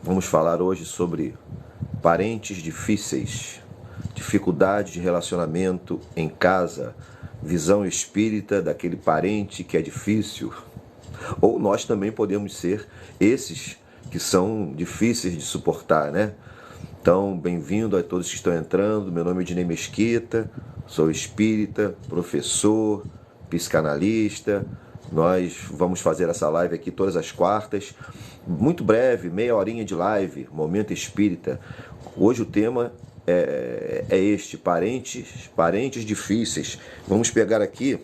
Vamos falar hoje sobre parentes difíceis, dificuldade de relacionamento em casa, visão espírita daquele parente que é difícil. Ou nós também podemos ser esses que são difíceis de suportar, né? Então, bem-vindo a todos que estão entrando. Meu nome é Ednei Mesquita, sou espírita, professor, psicanalista. Nós vamos fazer essa live aqui todas as quartas, muito breve, meia horinha de live, Momento Espírita. Hoje o tema é este, parentes difíceis. Vamos pegar aqui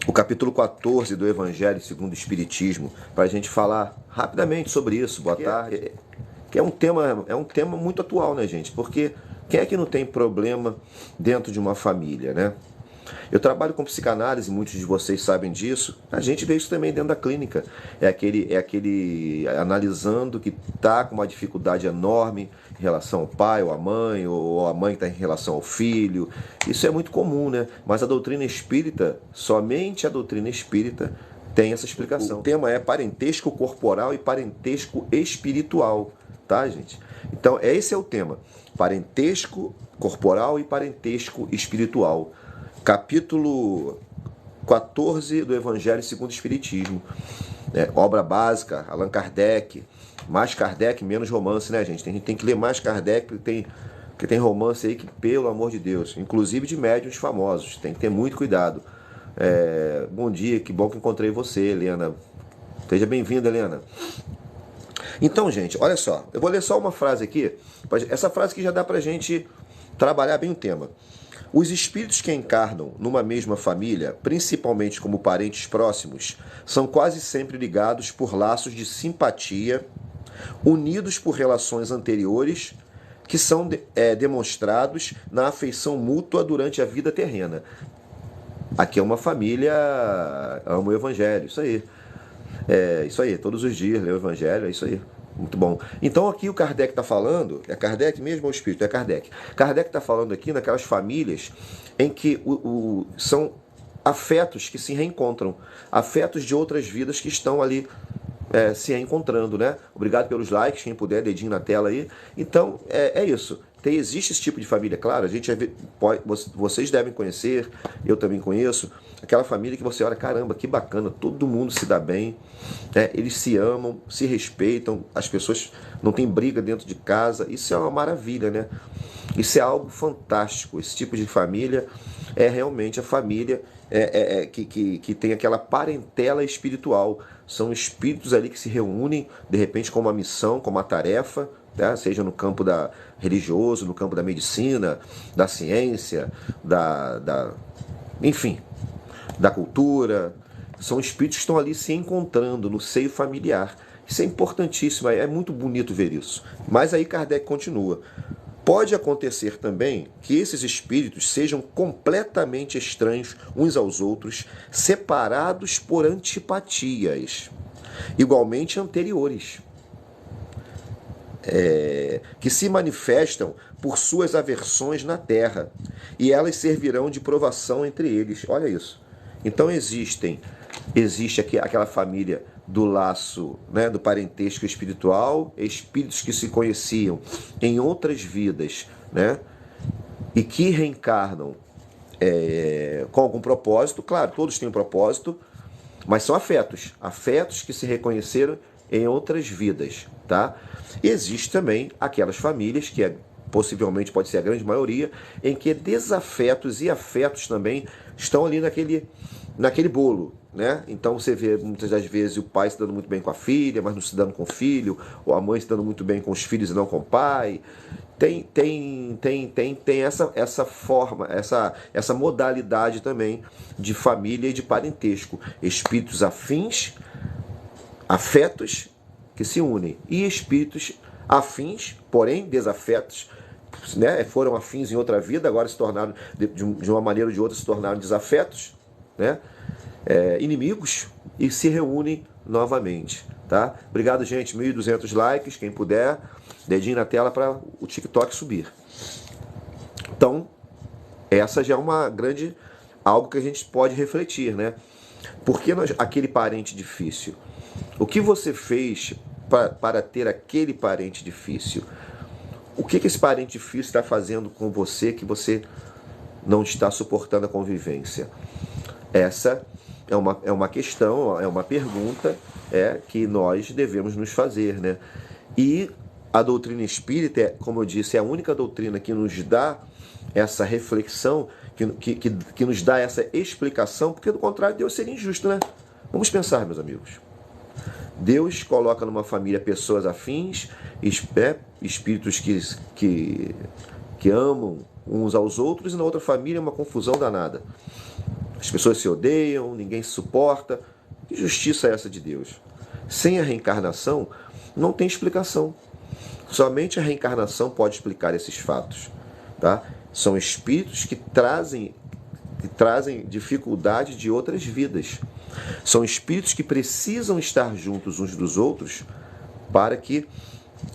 o capítulo 14 do Evangelho segundo o Espiritismo, para a gente falar rapidamente sobre isso. Boa tarde. Que é um tema muito atual, né, gente? Porque quem é que não tem problema dentro de uma família, né? Eu trabalho com psicanálise, muitos de vocês sabem disso. A gente vê isso também dentro da clínica. É aquele analisando que está com uma dificuldade enorme em relação ao pai ou à mãe, ou a mãe está em relação ao filho. Isso é muito comum, né? Mas a doutrina espírita, somente a doutrina espírita tem essa explicação. O tema é parentesco corporal e parentesco espiritual, tá, gente? Então, esse é o tema. Parentesco corporal e parentesco espiritual. Capítulo 14 do Evangelho segundo o Espiritismo. Obra básica, Allan Kardec. Mais Kardec, menos romance, né, gente? A gente tem que ler mais Kardec, porque tem romance aí que, pelo amor de Deus, inclusive de médiuns famosos, tem que ter muito cuidado. Bom dia, que bom que encontrei você, Helena. Seja bem-vinda, Helena. Então, gente, olha só, eu vou ler só uma frase aqui. Essa frase que já dá pra gente trabalhar bem o tema. Os espíritos que encarnam numa mesma família, principalmente como parentes próximos, são quase sempre ligados por laços de simpatia, unidos por relações anteriores, que são demonstrados na afeição mútua durante a vida terrena. Aqui é uma família, ama o Evangelho, isso aí. Isso aí, todos os dias lê o Evangelho, é isso aí. Muito bom. Então aqui o Kardec está falando, é Kardec mesmo ou o Espírito? É Kardec. Kardec está falando aqui naquelas famílias em que são afetos que se reencontram, afetos de outras vidas que estão ali se reencontrando, né? Obrigado pelos likes, quem puder, dedinho na tela aí. Então, é isso. Existe esse tipo de família, claro, vocês devem conhecer, eu também conheço, aquela família que você olha, caramba, que bacana, todo mundo se dá bem, eles se amam, se respeitam, as pessoas não têm briga dentro de casa, isso é uma maravilha, né? Isso é algo fantástico, esse tipo de família é realmente a família que tem aquela parentela espiritual, são espíritos ali que se reúnem, de repente com uma missão, com uma tarefa, seja no campo religioso, no campo da medicina, da ciência, enfim, da cultura. São espíritos que estão ali se encontrando no seio familiar. Isso é importantíssimo, é muito bonito ver isso. Mas aí Kardec continua. Pode acontecer também que esses espíritos sejam completamente estranhos uns aos outros, separados por antipatias, igualmente anteriores. Que se manifestam por suas aversões na terra, e elas servirão de provação entre eles. Olha isso. Então existe aqui aquela família do laço, né, do parentesco espiritual, espíritos que se conheciam em outras vidas, né, e que reencarnam com algum propósito. Claro, todos têm um propósito, mas são afetos que se reconheceram em outras vidas, tá? E existe também aquelas famílias que possivelmente pode ser a grande maioria, em que desafetos e afetos também estão ali naquele bolo, né? Então você vê muitas das vezes o pai se dando muito bem com a filha, mas não se dando com o filho, ou a mãe se dando muito bem com os filhos e não com o pai. Tem essa forma, essa modalidade também de família e de parentesco. Espíritos afins, afetos que se unem, e espíritos afins, porém desafetos, né? Foram afins em outra vida, agora se tornaram, de uma maneira ou de outra, se tornaram desafetos, né? Inimigos, e se reúnem novamente, tá? Obrigado, gente. 1.200 likes, quem puder, dedinho na tela para o TikTok subir. Então, essa já é uma grande, algo que a gente pode refletir, né? Por que aquele parente difícil? O que você fez para ter aquele parente difícil? O que esse parente difícil está fazendo com você que você não está suportando a convivência? Essa é uma questão, é uma pergunta que nós devemos nos fazer, né? E a doutrina espírita, como eu disse, é a única doutrina que nos dá essa reflexão, que nos dá essa explicação, porque do contrário Deus seria injusto, né? Vamos pensar, meus amigos. Deus coloca numa família pessoas afins, espíritos que amam uns aos outros, e na outra família é uma confusão danada. As pessoas se odeiam, ninguém se suporta. Que justiça é essa de Deus? Sem a reencarnação, não tem explicação. Somente a reencarnação pode explicar esses fatos. Tá? São espíritos que trazem dificuldade de outras vidas. São espíritos que precisam estar juntos uns dos outros para que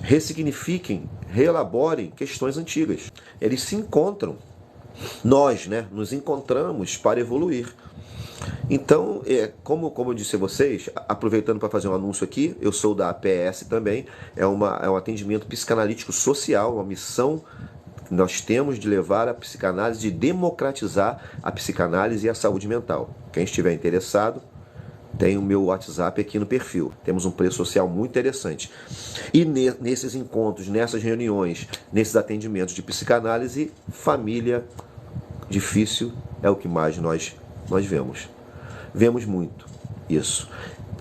ressignifiquem, reelaborem questões antigas. Eles se encontram. Nós, né, nos encontramos para evoluir. Então, como eu disse a vocês, aproveitando para fazer um anúncio aqui, eu sou da APS também, é um atendimento psicanalítico social, uma missão que nós temos de levar a psicanálise, de democratizar a psicanálise e a saúde mental. Quem estiver interessado, tem o meu WhatsApp aqui no perfil. Temos um preço social muito interessante. E nesses encontros, nessas reuniões, nesses atendimentos de psicanálise, família difícil é o que mais nós vemos. Vemos muito isso.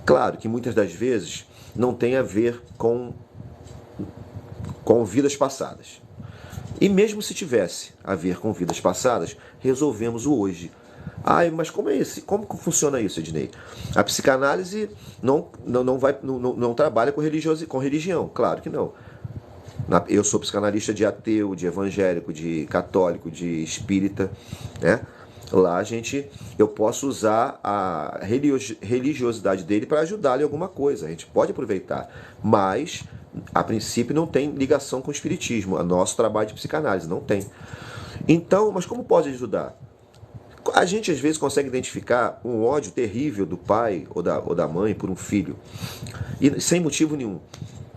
Claro que muitas das vezes não tem a ver com vidas passadas. E mesmo se tivesse a ver com vidas passadas, resolvemos o hoje. Mas como é isso? Como funciona isso, Ednei? A psicanálise não trabalha com religião, claro que não. Eu sou psicanalista de ateu, de evangélico, de católico, de espírita, né? Lá eu posso usar a religiosidade dele para ajudá-lo em alguma coisa. A gente pode aproveitar, mas a princípio não tem ligação com o espiritismo. O nosso trabalho de psicanálise não tem. Então, mas como pode ajudar? A gente às vezes consegue identificar um ódio terrível do pai ou da mãe por um filho, e sem motivo nenhum,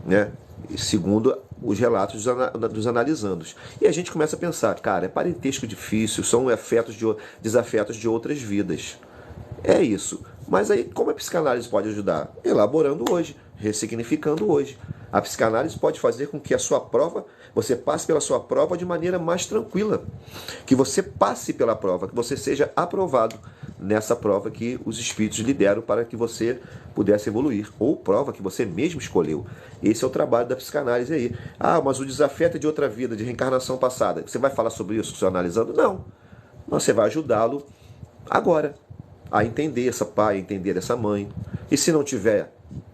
né? Segundo os relatos dos analisandos. E a gente começa a pensar, cara, é parentesco difícil, são desafetos de outras vidas. É isso. Mas aí, como a psicanálise pode ajudar? Elaborando hoje, ressignificando hoje. A psicanálise pode fazer com que você passe pela sua prova de maneira mais tranquila. Que você passe pela prova, que você seja aprovado nessa prova que os espíritos lhe deram para que você pudesse evoluir. Ou prova que você mesmo escolheu. Esse é o trabalho da psicanálise aí. Mas o desafeto é de outra vida, de reencarnação passada. Você vai falar sobre isso, seu analisando? Não. Você vai ajudá-lo agora a entender essa pai, a entender essa mãe. E se não tiver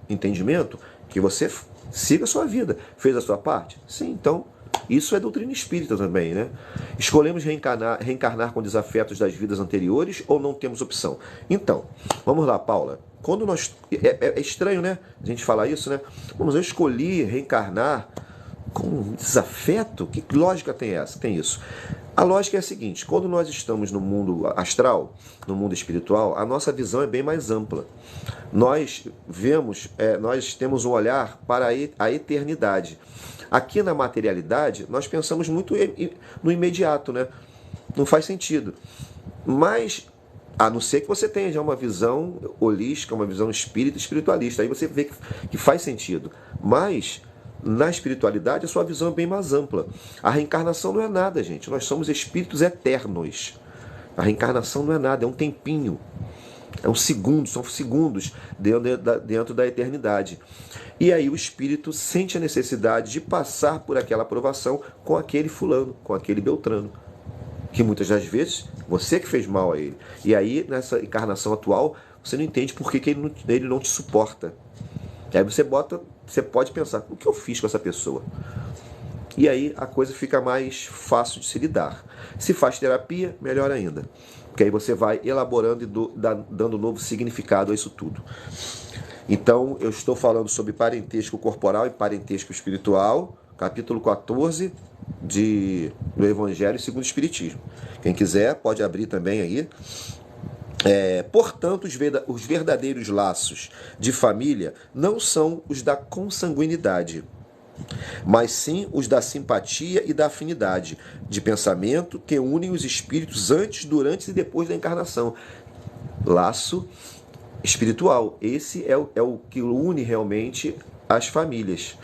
entendimento, que você siga a sua vida. Fez a sua parte? Sim, então isso é doutrina espírita também, né? Escolhemos reencarnar com desafetos das vidas anteriores ou não temos opção? Então, vamos lá, Paula. Quando é estranho, né? A gente falar isso, né? Eu escolhi reencarnar com desafeto? Que lógica tem essa? Tem isso. A lógica é a seguinte: quando nós estamos no mundo astral, no mundo espiritual, a nossa visão é bem mais ampla. Nós temos um olhar para a eternidade. Aqui na materialidade, nós pensamos muito no imediato, né? Não faz sentido. Mas, a não ser que você tenha já uma visão holística, uma visão espiritualista, aí você vê que faz sentido. Mas na espiritualidade, a sua visão é bem mais ampla. A reencarnação não é nada, gente. Nós somos espíritos eternos. A reencarnação não é nada, é um tempinho. São segundos dentro da eternidade. E aí o espírito sente a necessidade de passar por aquela provação com aquele fulano, com aquele beltrano. Que muitas das vezes, você que fez mal a ele. E aí, nessa encarnação atual, você não entende por que ele não te suporta. E aí você pode pensar, o que eu fiz com essa pessoa? E aí a coisa fica mais fácil de se lidar. Se faz terapia, melhor ainda. Porque aí você vai elaborando e dando novo significado a isso tudo. Então, eu estou falando sobre parentesco corporal e parentesco espiritual, capítulo 14 do Evangelho segundo o Espiritismo. Quem quiser pode abrir também aí Portanto, os verdadeiros laços de família não são os da consanguinidade, mas sim os da simpatia e da afinidade de pensamento que unem os espíritos antes, durante e depois da encarnação. Laço espiritual. Esse é o que une realmente as famílias.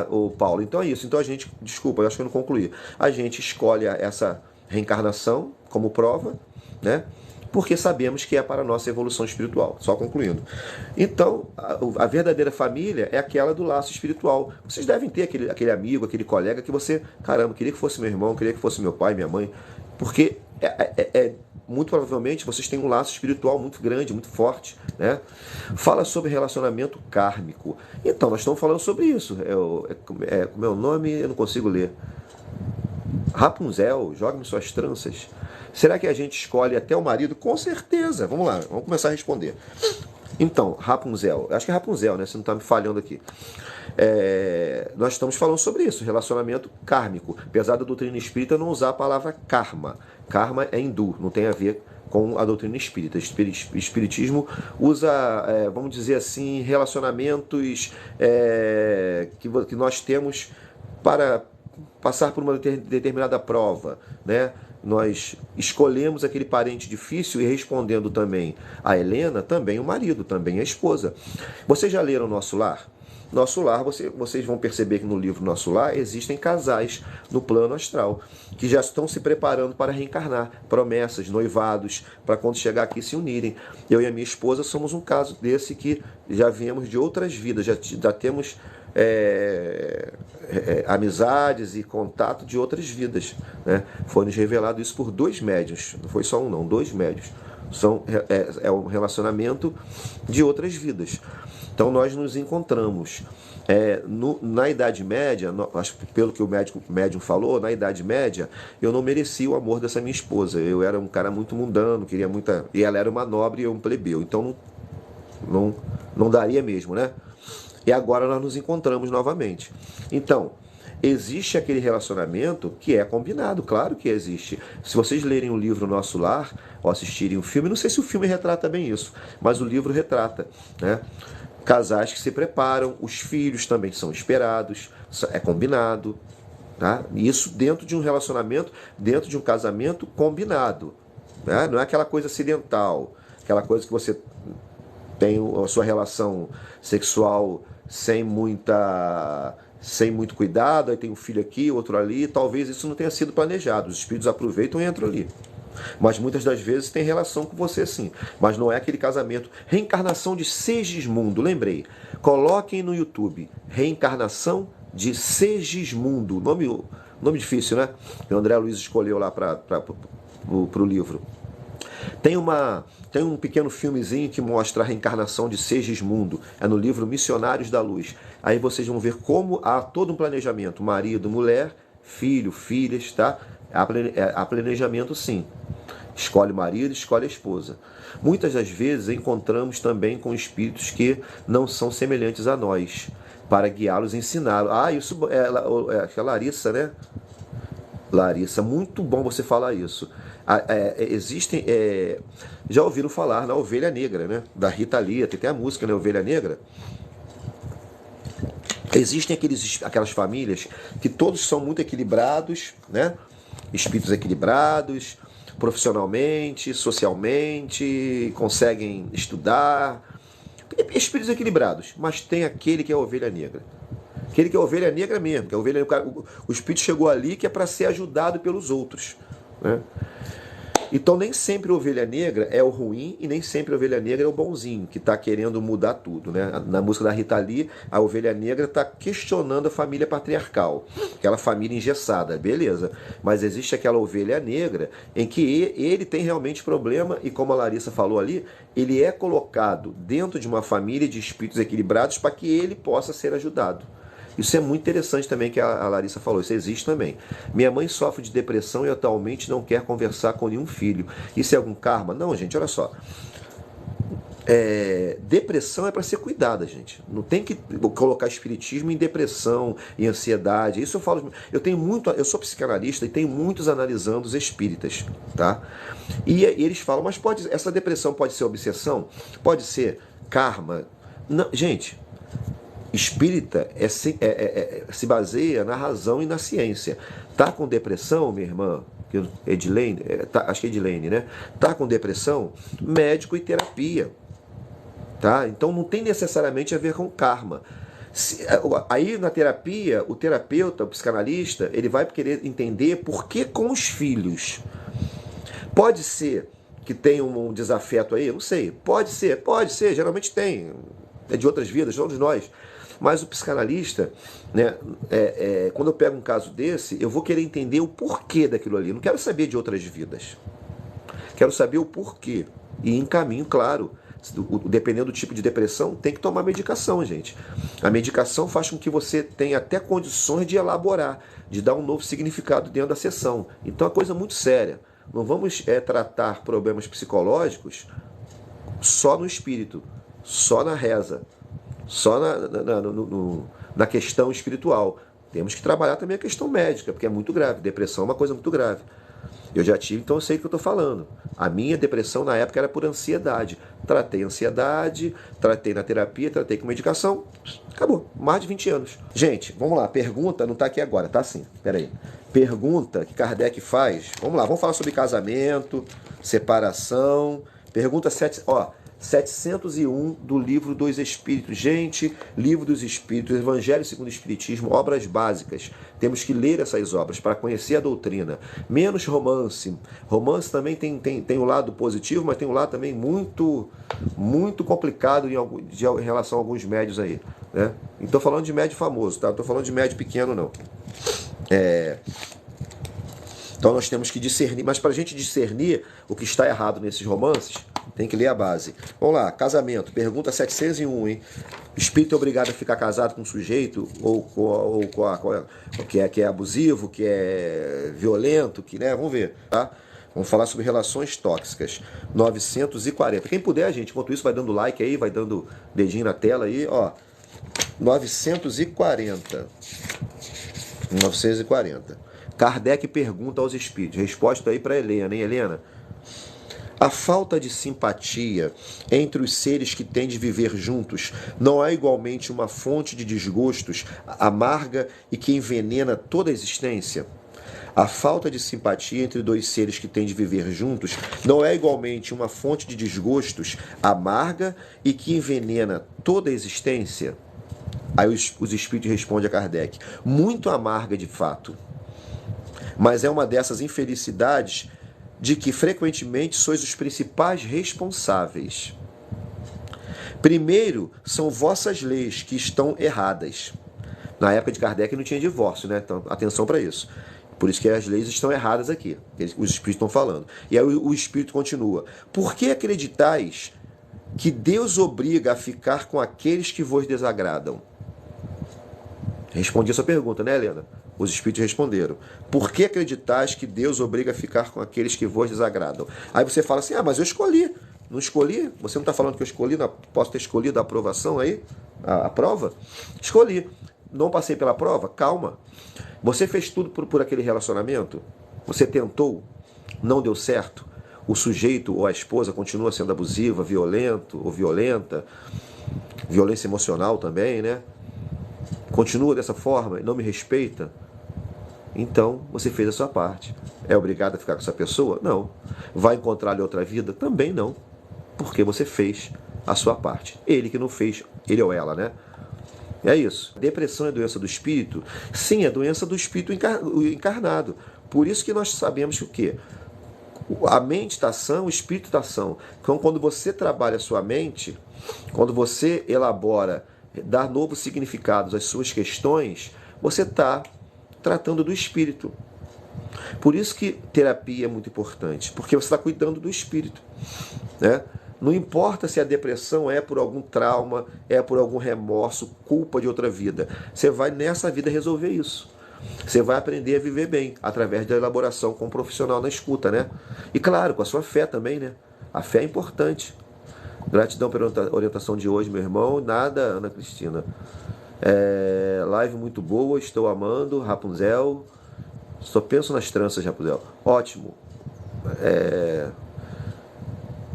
Ô Paulo, então é isso. Então a gente, desculpa, eu acho que eu não concluí. A gente escolhe essa reencarnação como prova, né? Porque sabemos que é para a nossa evolução espiritual. Só concluindo. Então, a verdadeira família é aquela do laço espiritual. Vocês devem ter aquele amigo, aquele colega que você, caramba, queria que fosse meu irmão, queria que fosse meu pai, minha mãe. Porque muito provavelmente vocês têm um laço espiritual muito grande, muito forte, né? Fala sobre relacionamento kármico. Então, nós estamos falando sobre isso. Como é o nome? Eu não consigo ler. Rapunzel, jogue-me suas tranças. Será que a gente escolhe até o marido? Com certeza. Vamos lá, vamos começar a responder. Então, Rapunzel, acho que é Rapunzel, né? Você não está me falhando aqui. Nós estamos falando sobre isso, relacionamento kármico. Apesar da doutrina espírita não usar a palavra karma. Karma é hindu, não tem a ver com a doutrina espírita. Espiritismo usa, vamos dizer assim, relacionamentos que nós temos para passar por uma determinada prova, né? Nós escolhemos aquele parente difícil e respondendo também a Helena, também o marido, também a esposa. Vocês já leram Nosso Lar? Nosso Lar, vocês vão perceber que no livro Nosso Lar existem casais no plano astral que já estão se preparando para reencarnar, promessas, noivados, para quando chegar aqui se unirem. Eu e a minha esposa somos um caso desse que já viemos de outras vidas, já temos amizades e contato de outras vidas, né? Foi nos revelado isso por 2 médiuns, não foi só um não, 2 médiuns. É um relacionamento de outras vidas. Então nós nos encontramos na Idade Média, acho que pelo que o médium falou, na Idade Média eu não merecia o amor dessa minha esposa. Eu era um cara muito mundano, queria muita, e ela era uma nobre e eu um plebeu, então não daria mesmo, né? E agora nós nos encontramos novamente. Então, existe aquele relacionamento que é combinado, claro que existe. Se vocês lerem o livro Nosso Lar, ou assistirem o filme, não sei se o filme retrata bem isso, mas o livro retrata, né? Casais que se preparam, os filhos também são esperados, é combinado, tá? Isso dentro de um relacionamento, dentro de um casamento combinado, né? Não é aquela coisa acidental, aquela coisa que você tem a sua relação sexual sem muito cuidado, aí tem um filho aqui, outro ali, talvez isso não tenha sido planejado, os espíritos aproveitam e entram ali. Mas muitas das vezes tem relação com você sim, mas não é aquele casamento. Reencarnação de Segismundo, lembrei, coloquem no YouTube, Reencarnação de Segismundo, nome difícil, né? O André Luiz escolheu lá para o livro. Tem um pequeno filmezinho que mostra a reencarnação de Segismundo. É no livro Missionários da Luz. Aí vocês vão ver como há todo um planejamento. Marido, mulher, filho, filhas, tá? Há planejamento sim. Escolhe o marido, escolhe a esposa. Muitas das vezes encontramos também com espíritos que não são semelhantes a nós, para guiá-los e ensiná-los. Isso é a Larissa, né? Larissa, muito bom você falar isso. Existem, já ouviram falar na Ovelha Negra, né? Da Rita Lee, tem a música, né? Ovelha Negra. Existem aquelas famílias que todos são muito equilibrados, né? Espíritos equilibrados, profissionalmente, socialmente, conseguem estudar. Espíritos equilibrados, mas tem aquele que é a Ovelha Negra. Aquele que é a Ovelha Negra mesmo, que é a ovelha, o espírito chegou ali que é para ser ajudado pelos outros, né? Então nem sempre a ovelha negra é o ruim e nem sempre a ovelha negra é o bonzinho, que está querendo mudar tudo, né? Na música da Rita Lee, a ovelha negra está questionando a família patriarcal, aquela família engessada, beleza. Mas existe aquela ovelha negra em que ele tem realmente problema e, como a Larissa falou ali, ele é colocado dentro de uma família de espíritos equilibrados para que ele possa ser ajudado. Isso é muito interessante também que a Larissa falou, isso existe também. Minha mãe sofre de depressão e atualmente não quer conversar com nenhum filho. Isso é algum karma? Não, gente, olha só. Depressão é para ser cuidada, gente. Não tem que colocar espiritismo em depressão, em ansiedade. Isso eu falo. Eu sou psicanalista e tenho muitos analisando os espíritas, tá? E eles falam, mas essa depressão pode ser obsessão, pode ser karma. Não, gente, espírita se baseia na razão e na ciência. Tá com depressão, minha irmã? Edilene, acho que é Edilene, né? Tá com depressão? Médico e terapia. Tá? Então não tem necessariamente a ver com karma. Aí na terapia, o terapeuta, o psicanalista, ele vai querer entender por que com os filhos. Pode ser que tenha um desafeto aí, eu não sei. Pode ser, geralmente tem. É de outras vidas, todos nós. Mas o psicanalista, né, quando eu pego um caso desse, eu vou querer entender o porquê daquilo ali. Eu não quero saber de outras vidas. Quero saber o porquê. E encaminho, claro. Dependendo do tipo de depressão, tem que tomar medicação, gente. A medicação faz com que você tenha até condições de elaborar, de dar um novo significado dentro da sessão. Então é uma coisa muito séria. Não vamos tratar problemas psicológicos só no espírito, só na reza, só na questão espiritual. Temos que trabalhar também a questão médica, porque é muito grave. Depressão é uma coisa muito grave. Eu já tive, então eu sei o que eu estou falando. A minha depressão na época era por ansiedade. Tratei ansiedade, tratei na terapia, tratei com medicação. Acabou. Mais de 20 anos. Gente, vamos lá. Pergunta, não está aqui agora, tá sim. Espera aí. Pergunta que Kardec faz. Vamos lá, vamos falar sobre casamento, separação. Pergunta 701 do Livro dos Espíritos. Gente, Livro dos Espíritos, Evangelho segundo o Espiritismo, obras básicas. Temos que ler essas obras para conhecer a doutrina. Menos romance. Romance também tem um lado positivo, mas tem um lado também muito complicado em relação a alguns médios aí. Né? Não estou falando de médio famoso, tá? Não estou falando de médio pequeno, não. Então nós temos que discernir, mas para a gente discernir o que está errado nesses romances, tem que ler a base. Vamos lá, casamento, pergunta 701, hein? O espírito é obrigado a ficar casado com um sujeito que é abusivo, que é violento, né? Vamos ver, tá? Vamos falar sobre relações tóxicas. 940. Quem puder, gente, enquanto isso, vai dando like aí, vai dando dedinho na tela aí, ó. 940. Kardec pergunta aos espíritos. Resposta aí para Helena, hein, Helena? A falta de simpatia entre os seres que têm de viver juntos não é igualmente uma fonte de desgostos amarga e que envenena toda a existência? A falta de simpatia entre dois seres que têm de viver juntos não é igualmente uma fonte de desgostos amarga e que envenena toda a existência? Aí os espíritos respondem a Kardec. Muito amarga de fato. Mas é uma dessas infelicidades de que frequentemente sois os principais responsáveis. Primeiro, são vossas leis que estão erradas. Na época de Kardec não tinha divórcio, né? Então, atenção para isso. Por isso que as leis estão erradas aqui. Os espíritos estão falando. E aí o espírito continua. Por que acreditais que Deus obriga a ficar com aqueles que vos desagradam? Respondi essa pergunta, né, Helena? Os espíritos responderam. Por que acreditais que Deus obriga a ficar com aqueles que vos desagradam? Aí você fala assim, mas eu escolhi. Não escolhi? Você não está falando que eu escolhi? Posso ter escolhido a aprovação aí? A prova? Escolhi. Não passei pela prova? Calma. Você fez tudo por aquele relacionamento? Você tentou? Não deu certo? O sujeito ou a esposa continua sendo abusiva, violento ou violenta? Violência emocional também, né? Continua dessa forma e não me respeita? Então, você fez a sua parte. É obrigado a ficar com essa pessoa? Não. Vai encontrar-lhe outra vida? Também não. Porque você fez a sua parte. Ele que não fez, ele ou ela, né? É isso. Depressão é doença do espírito? Sim, é doença do espírito encarnado. Por isso que nós sabemos que o quê? A mente está sã, o espírito está são. Então, quando você trabalha a sua mente, quando você elabora, dá novos significados às suas questões, você está tratando do espírito. Por isso que terapia é muito importante, porque você está cuidando do espírito, né? Não importa se a depressão é por algum trauma, é por algum remorso, culpa de outra vida. Você vai nessa vida resolver isso. Você vai aprender a viver bem, através da elaboração com um profissional na escuta, né? E claro, com a sua fé também, né? A fé é importante. Gratidão pela orientação de hoje, meu irmão. Nada, Ana Cristina. Live muito boa, estou amando. Rapunzel. Só penso nas tranças, Rapunzel. Ótimo.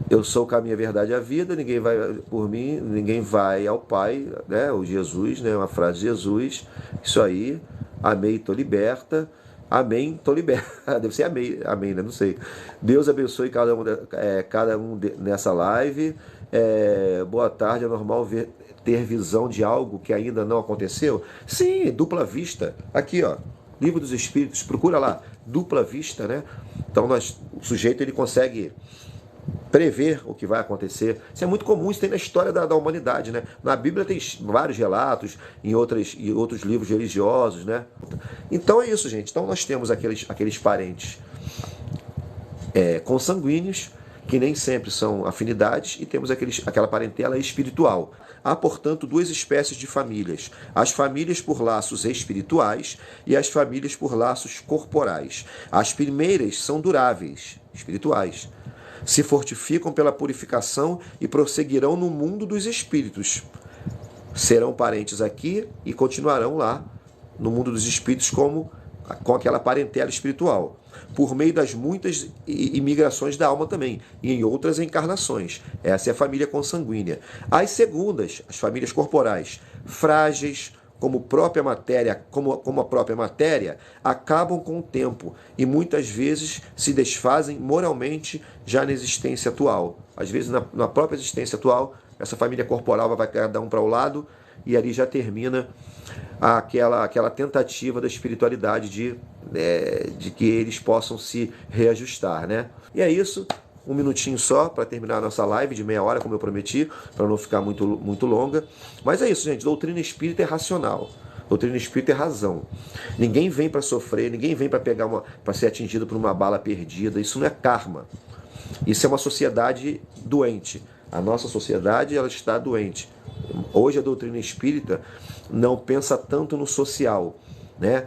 Eu sou o caminho, a verdade e a vida. Ninguém vai por mim, ninguém vai ao Pai, né? O Jesus, né? Uma frase de Jesus. Isso aí. Amei, tô liberta. Amém, tô liberta. Deve ser amém, né? Não sei. Deus abençoe cada um nessa live. Boa tarde, é normal ter visão de algo que ainda não aconteceu? Sim, dupla vista. Aqui, ó, Livro dos Espíritos, procura lá, dupla vista, né? Então o sujeito ele consegue prever o que vai acontecer. Isso é muito comum, isso tem na história da humanidade, né? Na Bíblia tem vários relatos, em outros livros religiosos, né? Então é isso, gente. Então nós temos aqueles parentes consanguíneos, que nem sempre são afinidades, e temos aquela parentela espiritual. Há, portanto, duas espécies de famílias: as famílias por laços espirituais e as famílias por laços corporais. As primeiras são duráveis, espirituais, se fortificam pela purificação e prosseguirão no mundo dos espíritos. Serão parentes aqui e continuarão lá no mundo dos espíritos com aquela parentela espiritual, por meio das muitas imigrações da alma também, e em outras encarnações. Essa é a família consanguínea. As segundas, as famílias corporais, frágeis, como a própria matéria, acabam com o tempo e muitas vezes se desfazem moralmente já na existência atual. Às vezes, na própria existência atual, essa família corporal vai cada um para o lado e ali já termina aquela tentativa da espiritualidade de que eles possam se reajustar, né? E é isso. Um minutinho só para terminar a nossa live de meia hora, como eu prometi, para não ficar muito longa. Mas é isso, gente. Doutrina espírita é racional. Doutrina espírita é razão. Ninguém vem para sofrer, ninguém vem para ser atingido por uma bala perdida. Isso não é karma. Isso é uma sociedade doente. A nossa sociedade, ela está doente. Hoje a doutrina espírita não pensa tanto no social, né?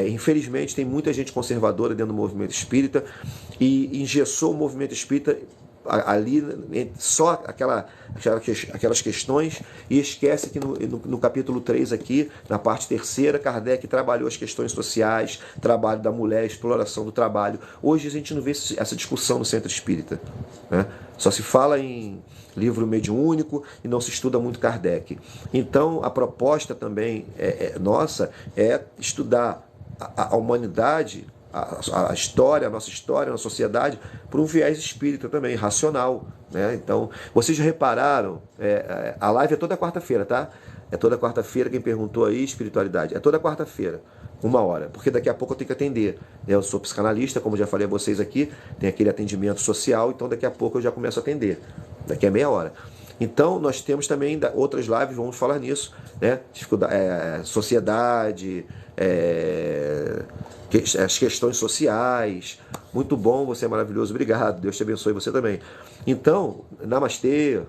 Infelizmente tem muita gente conservadora dentro do movimento espírita e engessou o movimento espírita ali só aquelas questões, e esquece que no capítulo 3 aqui, na parte terceira, Kardec trabalhou as questões sociais, trabalho da mulher, exploração do trabalho. Hoje a gente não vê essa discussão no centro espírita, né? Só se fala em livro mediúnico e não se estuda muito Kardec. Então a proposta também nossa é estudar a humanidade, a história, a nossa história, a nossa sociedade, por um viés espírita também, racional, né? Então, vocês já repararam, a live é toda quarta-feira, tá? É toda quarta-feira, quem perguntou aí, espiritualidade, é toda quarta-feira, 1 hora, porque daqui a pouco eu tenho que atender. Eu sou psicanalista, como já falei a vocês aqui, tem aquele atendimento social, então daqui a pouco eu já começo a atender, daqui a meia hora. Então, nós temos também outras lives, vamos falar nisso, né? Sociedade, as questões sociais. Muito bom, você é maravilhoso, obrigado, Deus te abençoe, você também. Então, namastê.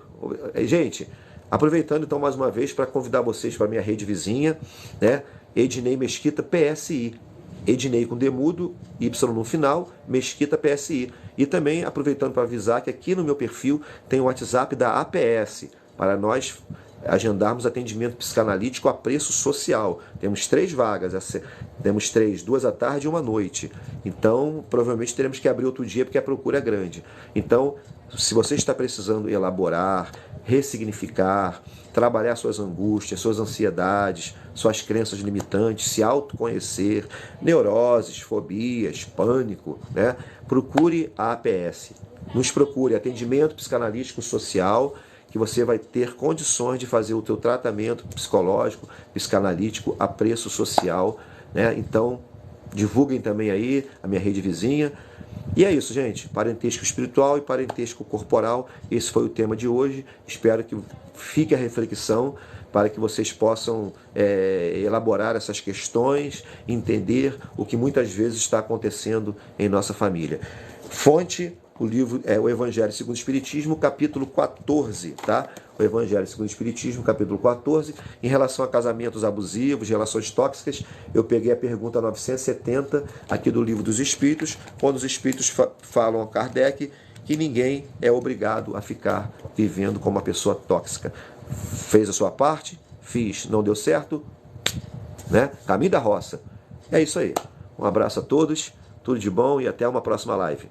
Gente, aproveitando então mais uma vez para convidar vocês para a minha rede vizinha, né? Ednei Mesquita PSI. Ednei com demudo, Y no final, Mesquita PSI. E também aproveitando para avisar que aqui no meu perfil tem o WhatsApp da APS, para nós agendarmos atendimento psicanalítico a preço social. Temos 3 vagas, temos 3, 2 à tarde e 1 à noite. Então, provavelmente teremos que abrir outro dia porque a procura é grande. Então, se você está precisando elaborar, ressignificar, trabalhar suas angústias, suas ansiedades, suas crenças limitantes, se autoconhecer, neuroses, fobias, pânico, né? Procure a APS. Nos procure, atendimento psicanalítico social, que você vai ter condições de fazer o teu tratamento psicológico, psicanalítico a preço social, né? Então, divulguem também aí a minha rede vizinha. E é isso, gente. Parentesco espiritual e parentesco corporal. Esse foi o tema de hoje. Espero que fique a reflexão para que vocês possam elaborar essas questões, entender o que muitas vezes está acontecendo em nossa família. Fonte: o livro o Evangelho segundo o Espiritismo, capítulo 14, tá? O Evangelho segundo o Espiritismo, capítulo 14. Em relação a casamentos abusivos, relações tóxicas, eu peguei a pergunta 970 aqui do Livro dos Espíritos, quando os Espíritos falam a Kardec que ninguém é obrigado a ficar vivendo como uma pessoa tóxica. Fez a sua parte? Fiz. Não deu certo? Né? Caminho da roça. É isso aí. Um abraço a todos, tudo de bom e até uma próxima live.